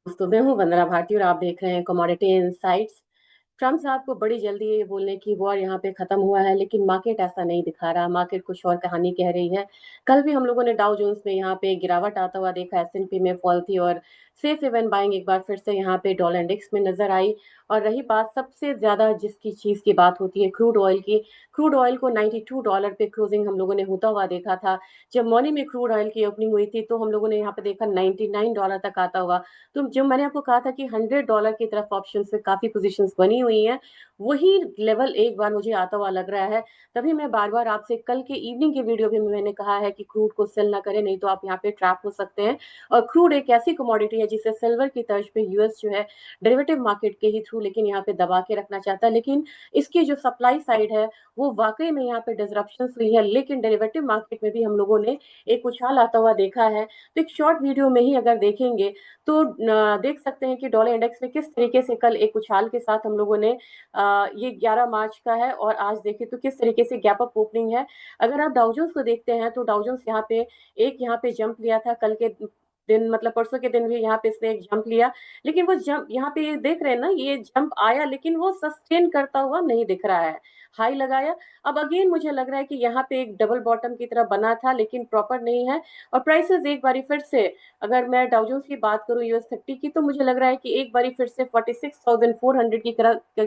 दोस्तों, मैं हूँ वंदना भारती और आप देख रहे हैं कमोडिटी इनसाइट्स। ट्रम्प साहब को बड़ी जल्दी ये बोलने की वॉर यहाँ पे खत्म हुआ है, लेकिन मार्केट ऐसा नहीं दिखा रहा। मार्केट कुछ और कहानी कह रही है। कल भी हम लोगों ने डाउ जोन्स में यहाँ पे गिरावट आता हुआ देखा, एसएनपी में फॉल थी और सेफ हेवन बाइंग एक बार फिर से यहाँ पे डॉलर इंडेक्स में नजर आई। और रही बात सबसे ज्यादा जिसकी चीज की बात होती है क्रूड ऑयल की, क्रूड ऑयल को $92 पे क्लोजिंग हम लोगों ने होता हुआ देखा था। जब मॉर्निंग में क्रूड ऑयल की ओपनिंग हुई थी तो हम लोगों ने यहाँ पे देखा $99 तक आता हुआ। तो जो मैंने आपको कहा था कि $100 की तरफ ऑप्शन में काफी पोजीशंस बनी हुई हैं, वही लेवल एक बार मुझे आता हुआ लग रहा है। तभी मैं बार बार आपसे कल के इवनिंग की वीडियो भी मैंने कहा है कि क्रूड को सेल ना करें, नहीं तो आप यहाँ पे ट्रैप हो सकते हैं। और क्रूड एक ऐसी कमोडिटी है जिसे सिल्वर की तर्ज पे यूएस जो है डेरिवेटिव मार्केट के ही थ्रू लेकिन यहाँ पे दबा के रखना चाहता है। लेकिन इसकी जो सप्लाई साइड है वो वाकई में यहाँ पे डिसरप्शन हुई है, लेकिन डेरिवेटिव मार्केट में भी हम लोगों ने एक उछाल आता हुआ देखा है। तो एक शॉर्ट वीडियो में ही अगर देखेंगे तो देख सकते हैं कि डॉलर इंडेक्स में किस तरीके से कल एक उछाल के साथ हम लोगों ने ये 11 मार्च का है और आज देखें तो किस तरीके से गैप अप ओपनिंग है। अगर आप डाउजोन्स को देखते हैं तो डाउजोन्स यहाँ पे जंप लिया था कल के दिन, मतलब परसों के दिन भी यहाँ पे इसने एक जंप लिया। लेकिन वो जंप यहाँ पे ये देख रहे हैं ना, ये जंप आया लेकिन वो सस्टेन करता हुआ नहीं दिख रहा है। हाई लगाया, अब अगेन मुझे लग रहा है कि यहाँ पे एक डबल बॉटम की तरह बना था लेकिन प्रॉपर नहीं है। और प्राइसेस एक बारी फिर से, अगर मैं डाउजोन्स की बात करूं US 30 की, तो मुझे लग रहा है कि एक बारी फिर से 46,400 के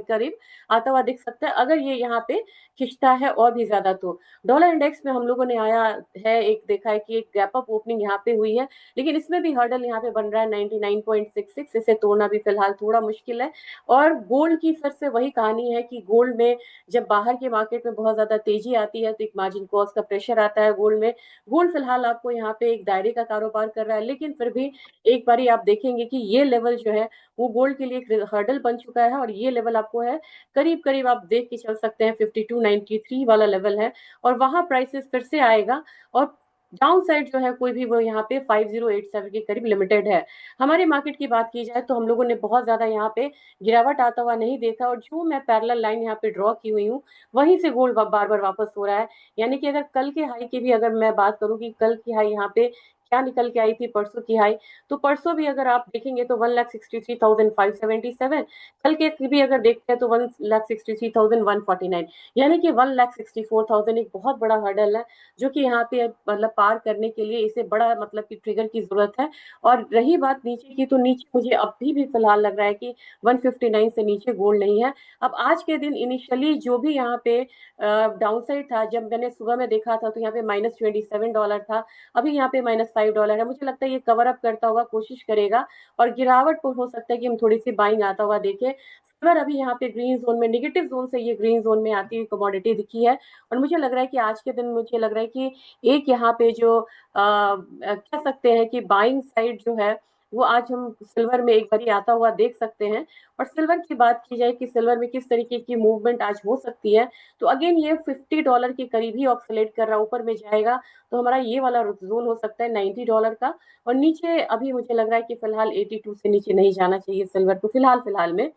करीब आता हुआ दिख सकता है अगर ये यहाँ पे खिंचता है और भी ज्यादा तो। डॉलर इंडेक्स में हम लोगों ने आया है, एक देखा है कि एक गैप अप ओपनिंग यहाँ पे हुई है, लेकिन इसमें भी हर्डल यहाँ पे बन रहा है 99.66, इसे तोड़ना भी फिलहाल थोड़ा मुश्किल है। और गोल्ड की फिर से वही कहानी है कि गोल्ड में जब बाहर के मार्केट में बहुत ज्यादा तेजी आती है तो एक मार्जिन कॉस्ट का प्रेशर आता है गोल्ड में। गोल्ड फिलहाल आपको यहाँ पे एक दायरे का कारोबार कर रहा है, लेकिन फिर भी एक बारी आप देखेंगे कि ये लेवल जो है वो गोल्ड के लिए एक हर्डल बन चुका है। और ये लेवल आपको है करीब करीब, आप देख के चल सकते हैं, 5293 वाला लेवल है। और वहां प्राइसेस फिर से आएगा और डाउन साइड जो है कोई भी वो यहाँ पे 5087 के करीब लिमिटेड है। हमारे मार्केट की बात की जाए तो हम लोगों ने बहुत ज्यादा यहाँ पे गिरावट आता हुआ नहीं देखा, और जो मैं पैरेलल लाइन यहाँ पे ड्रॉ की हुई हूँ वहीं से गोल्ड बार बार वापस हो रहा है। यानी कि अगर कल के हाई की भी अगर मैं बात करूं कि कल की हाई यहाँ पे क्या निकल के आई थी, परसों की हाई, तो परसों भी अगर आप देखेंगे तो 1,63,577, कल के भी अगर देखते हैं तो 1,63,149, यानी कि 1,64,000 एक बहुत बड़ा हर्डल है जो कि यहाँ पे मतलब पार करने के लिए इसे बड़ा मतलब कि ट्रिगर की जरूरत है। और रही बात नीचे की, तो नीचे मुझे अभी भी फिलहाल लग रहा है कि 159 से नीचे गोल्ड नहीं है। अब आज के दिन इनिशियली जो भी यहाँ पे डाउन साइड था, जब मैंने सुबह में देखा था तो यहाँ पे -$27 था, अभी यहाँ पे -$5 है। मुझे लगता है ये कवर अप करता हुआ कोशिश करेगा और गिरावट को हो सकता है कि हम थोड़ी सी बाइंग आता हुआ देखें। सिल्वर अभी यहाँ पे ग्रीन जोन में, नेगेटिव जोन से ये ग्रीन जोन में आती हुई कमोडिटी दिखी है। और मुझे लग रहा है कि आज के दिन मुझे लग रहा है कि एक यहाँ पे जो कह सकते हैं कि बाइंग साइड जो है वो आज हम सिल्वर में एक बारी आता हुआ देख सकते हैं। और सिल्वर की बात की जाए कि सिल्वर में किस तरीके की मूवमेंट आज हो सकती है, तो अगेन ये $50 के करीब ही ऑक्सीलेट कर रहा है, ऊपर में जाएगा तो हमारा ये वाला जोन हो सकता है $90 का। और नीचे अभी मुझे लग रहा है कि फिलहाल 82 से नीचे नहीं जाना चाहिए सिल्वर को फिलहाल फिलहाल में।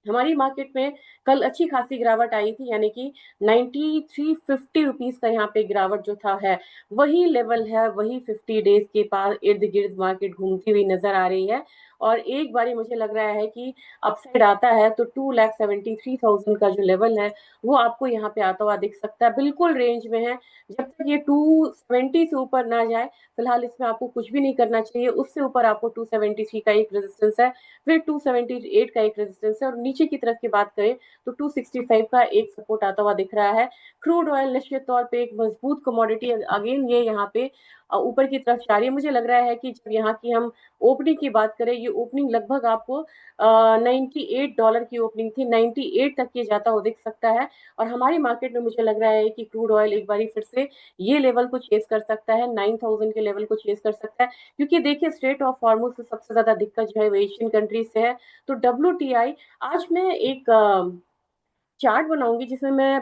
हमारी मार्केट में कल अच्छी खासी गिरावट आई थी, यानी कि 9350 का यहाँ पे गिरावट जो था है वही लेवल है, वही 50 डेज के पास इर्द गिर्द मार्केट घूमती हुई नजर आ रही है। और एक बारी मुझे लग रहा है कि अपसाइड आता है तो 2,73,000 का जो लेवल है वो आपको यहाँ पे आता हुआ दिख सकता है, बिल्कुल रेंज में है। जब तक ये 270 से ऊपर ना जाए फिलहाल इसमें आपको कुछ भी नहीं करना चाहिए। उससे ऊपर आपको 273 का एक रेजिस्टेंस है, फिर 278 का एक रेजिस्टेंस है, और नीचे की तरफ की बात करें तो 265 का एक सपोर्ट आता हुआ दिख रहा है। क्रूड ऑयल निश्चित तौर पे एक मजबूत कमोडिटी, अगेन ये यहाँ पे ऊपर की तरफ जा रही है। मुझे लग रहा है कि जब यहाँ की हम ओपनिंग की बात करें, ये ओपनिंग लगभग आपको $98 की ओपनिंग थी, 98 तक ये जाता हुआ दिख सकता है। और हमारी मार्केट में मुझे लग रहा है कि क्रूड ऑयल एक बारी फिर से ये लेवल को चेस कर सकता है, 9,000 के लेवल को चेस कर सकता है। क्योंकि देखिए स्ट्रेट ऑफ हॉर्मुज से सबसे ज्यादा दिक्कत जो है वो एशियन कंट्रीज से है। तो WTI, आज मैं एक चार्ट बनाऊंगी जिसमें मैं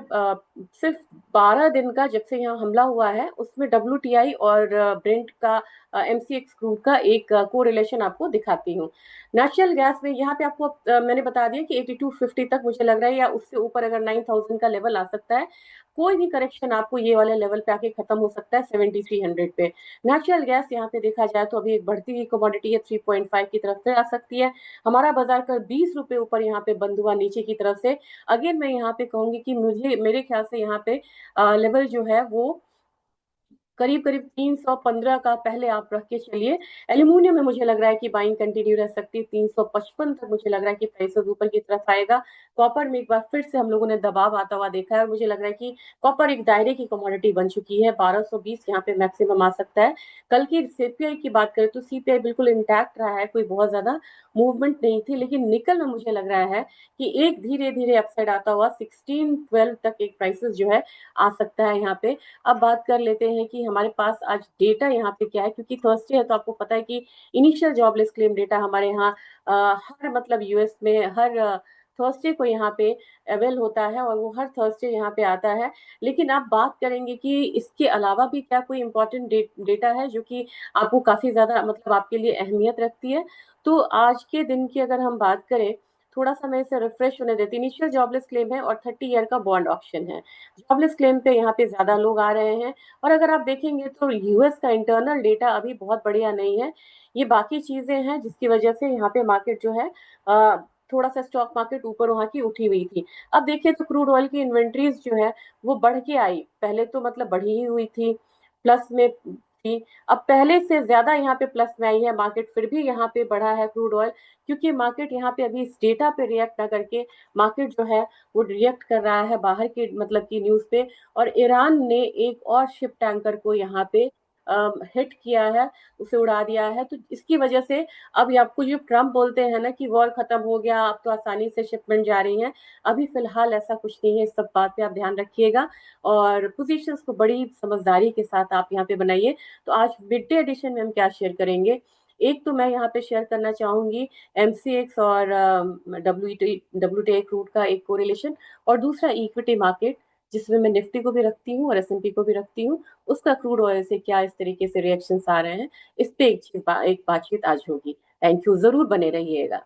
सिर्फ 12 दिन का, जब से यहाँ हमला हुआ है, उसमें डब्ल्यू और ब्रेंट का, एमसीएक्स क्रूड का एक कोरिलेशन आपको दिखाती हूँ। नेचुरल गैस में यहाँ पे आपको मैंने बता दिया कि 8250 तक मुझे लग रहा है, या उससे ऊपर अगर 9000 का लेवल आ सकता है। कोई भी करेक्शन आपको ये वाले लेवल पे आके खत्म हो सकता है 7300 पे। नेचुरल गैस यहाँ पे देखा जाए तो अभी एक बढ़ती हुई कमोडिटी है, 3.5 की तरफ से आ सकती है। हमारा बाजार का 20 रुपए ऊपर यहाँ पे बंद हुआ नीचे की तरफ से। अगेन मैं यहाँ पे कहूंगी कि मुझे, मेरे ख्याल से यहाँ पे लेवल जो है वो करीब करीब 315 का पहले आप रख के चलिए। एल्यूमिनियम में मुझे लग रहा है कि बाइंग कंटिन्यू रह सकती है, 355 तक मुझे लग रहा है कि प्राइस ऊपर की तरफ आएगा। कॉपर में एक बार फिर से हम लोगों ने दबाव आता हुआ देखा है, और मुझे लग रहा है कि कॉपर एक दायरे की कमोडिटी बन चुकी है, 1220 यहाँ पे मैक्सिमम आ सकता है। कल की सीपीआई की बात करें तो सीपीआई बिल्कुल इंटैक्ट रहा है, कोई बहुत ज्यादा मूवमेंट नहीं थी, लेकिन निकल में मुझे लग रहा है कि एक धीरे धीरे अपसाइड आता हुआ 1612 तक एक प्राइसेस जो है आ सकता है यहाँ पे। अब बात कर लेते हैं कि हमारे पास आज डेटा यहाँ पे क्या है, क्योंकि थर्सडे है तो आपको पता है कि इनिशियल जॉबलेस क्लेम डेटा हमारे यहाँ हर मतलब यूएस में हर थर्सडे को यहाँ पे अवेल होता है, और वो हर थर्सडे यहाँ पे आता है। लेकिन आप बात करेंगे कि इसके अलावा भी क्या कोई इंपॉर्टेंट डेटा है जो कि आपको काफी ज्यादा मतलब आपके लिए अहमियत रखती है, तो आज के दिन की अगर हम बात करें, थोड़ा सा मैं इसे रिफ्रेश होने देती। इनिशियल जॉबलेस क्लेम है और 30 ईयर का बॉन्ड ऑप्शन है। जॉबलेस क्लेम पे यहाँ पे ज्यादा लोग आ रहे हैं। और अगर आप देखेंगे तो यूएस का इंटरनल डेटा अभी बहुत बढ़िया नहीं है। ये बाकी चीजें हैं जिसकी वजह से यहाँ पे मार्केट जो है अ, थोड़ा सा स्टॉक मार्केट ऊपर वहां की उठी हुई थी। अब देखिए तो क्रूड ऑयल की इन्वेंट्रीज जो है वो बढ़ के आई, पहले तो मतलब बढ़ी ही हुई थी, प्लस में थी। अब पहले से ज्यादा यहाँ पे प्लस में आई है मार्केट, फिर भी यहाँ पे बढ़ा है क्रूड ऑयल, क्योंकि मार्केट यहाँ पे अभी इस डेटा पे रिएक्ट ना करके मार्केट जो है वो रिएक्ट कर रहा है बाहर के मतलब की न्यूज पे। और ईरान ने एक और शिप टैंकर को यहाँ पे हिट किया है, उसे उड़ा दिया है, तो इसकी वजह से अब ये आपको जो ट्रम्प बोलते हैं ना कि वॉर खत्म हो गया, अब तो आसानी से शिपमेंट जा रही है, अभी फिलहाल ऐसा कुछ नहीं है। इस सब बात पे आप ध्यान रखिएगा और पोजीशंस को बड़ी समझदारी के साथ आप यहाँ पे बनाइए। तो आज मिड डे एडिशन में हम क्या शेयर करेंगे, एक तो मैं यहाँ पे शेयर करना चाहूंगी एमसीएक्स और डब्ल्यू टी क्रूड का एक कोरिलेशन, और दूसरा इक्विटी मार्केट जिसमें मैं निफ्टी को भी रखती हूँ और एसएनपी को भी रखती हूँ, उसका क्रूड ऑयल से क्या इस तरीके से रिएक्शंस आ रहे हैं, इस पे एक बातचीत आज होगी। थैंक यू, जरूर बने रहिएगा।